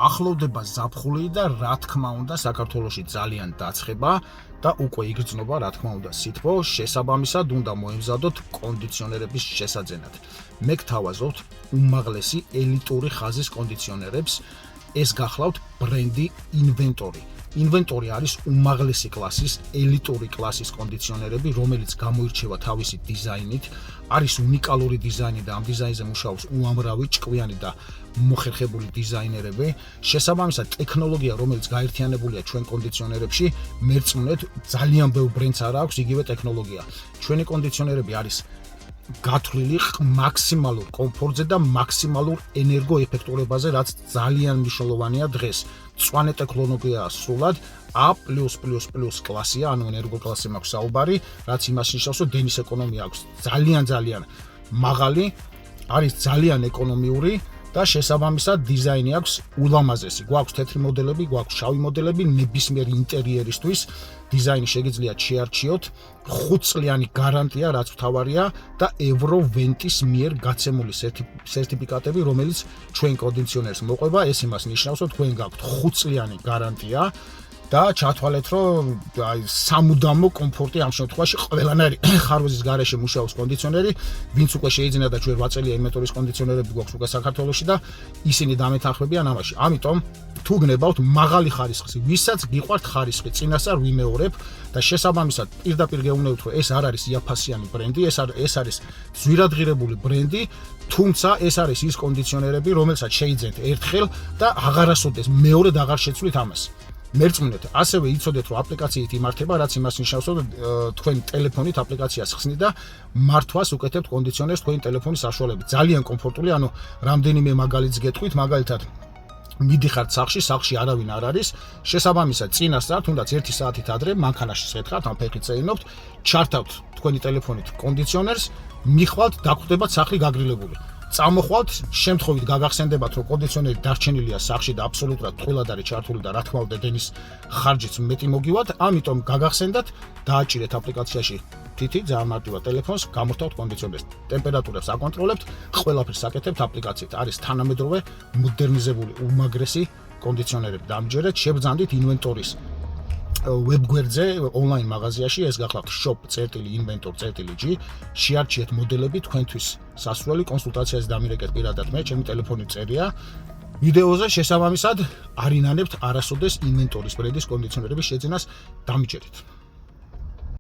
ახლოვდება ზაფხული და რა თქმა უნდა საქართველოში ძალიან დაცხება და უკვე იგრძნობა რა თქმა უნდა სითბო, შესაბამისად უნდა მოემზადოთ კონდიციონერების შესაძენად. მე გთავაზობთ უმაღლესი ელიტური ხაზის კონდიციონერებს. ეს გახლავთ ბრენდი ინვენტორი. ინვენტორი არის უმაღლესი კლასის, ელიტური კლასის კონდიციონერები, რომელიც გამოირჩევა თავისი დიზაინით, არის უნიკალური დიზაინი და ამ დიზაინზე მუშაობს უამრავი ჭკვიანი და მოხერხებული დიზაინერები. შესაბამისად, ტექნოლოგია, რომელიც გაერთიანებულია ჩვენ კონდიციონერებში, მერწმუნეთ, ძალიან ბევრ ბრენდს არ აქვს იგივე ტექნოლოგია. ჩვენი კონდიციონერები არის გათვლილი მაქსიმალურ კომფორტზე და მაქსიმალურ ენერგოეფექტურობაზე, რაც ძალიან მნიშვნელოვანია დღეს. მწვანე ტექნოლოგიაა სრულად A+++ კლასია, ანუ ენერგოკლასზე მაქვს საუბარი, რაც იმას ნიშნავს, რომ დენის ეკონომია აქვს ძალიან მაღალი, არის ძალიან ეკონომიური და შესაბამისად დიზაინი აქვს ულამაზესი. გვაქვს თეთრი მოდელები, გვაქვს შავი მოდელები, ნებისმიერი ინტერიერისთვის დიზაინი შეგიძლიათ შეარჩიოთ. 5 წლიანი გარანტია, რაც მთავარია და ევროვენტის მიერ გაცემული სერტიფიკატები, რომელიც ჩვენ კონდიციონერს მოყვება, ეს იმას ნიშნავს, რომ თქვენ გაქვთ 5 წლიანი გარანტია და ჩათვალეთ, რომ სამუდამო კომფორტი ამ შემთხვევაში ყველანაირი ხარვეზის გარეშე მუშაობს კონდიციონერი, ვინც უკვე შეიძინა და ჩვენ 8 წელია ინვენტორის კონდიციონერები გვაქვს უკვე საქართველოში და ისინი დამეთანხმებიან ამაში. ამიტომ თუ გნებავთ მაღალი ხარისხის, ვისაც გიყვართ ხარისხი, წინასწარ ვიმეორებ და შესაბამისად პირდაპირ გეუბნებით, რომ ეს არ არის იაფასიანი ბრენდი, ეს არის ძვირადღირებული ბრენდი, თუმცა ეს არის ის კონდიციონერები, რომელსაც შეიძენთ ერთხელ და აღარასოდეს მეორედ აღარ შეცვლით ამას. მერწმუნეთ, ასევე იცოდეთ, რომ აპლიკაციით იმართება, რაც იმას ნიშნავს, რომ თქვენ ტელეფონით აპლიკაციას ხსნით და მართვას უკეთებთ კონდიციონერს თქვენი ტელეფონის საშუალებით. ძალიან კომფორტული, ანუ რამდენიმე მაგალითს გეტყვით, მაგალითად მიდიხართ სახლში არავინ არ არის, შესაბამისად წინასწარ, თუნდაც 1 საათით ადრე მანქანაში შეთხართ, ან ფეხით წეინობთ, ჩართავთ თქვენი ტელეფონით კონდიციონერს, მიხვალთ, დაგვხვდებათ სახლი გაგრილებული. წამოხვალთ, შემთხვევით გაგახსენდებათ, რომ კონდიციონერი დარჩენილია სახლში და აბსოლუტურად ტყუილად არის ჩართული და რა თქმა უნდა დენის ხარჯიც მეტი მოგივათ, ამიტომ გაგახსენდათ, დააჭირეთ აპლიკაციაში თითი, ძალიან მარტივად ტელეფონს, გამორთავთ კონდიციონერს, ტემპერატურას აკონტროლებთ, ყველაფერს აკეთებთ აპლიკაციით. არის თანამედროვე მოდერნიზებული უმაგრესი კონდიციონერები. დამჯერეთ, შებრძანდით ინვენტორის ვებგვერდზე, ონლაინ მაღაზიაში, ეს გახლავთ shop.inventor.g, შეარჩიეთ მოდელები თქვენთვის სასურველი კონსულტაციას დამირეკეთ პირადად მე, ჩემი ტელეფონი წერია. ვიდეოზე შესაბამისად არ ინანებთ არასოდეს ინვენტორის ბრენდის კონდიციონერების შეძენას, დამჯერეთ.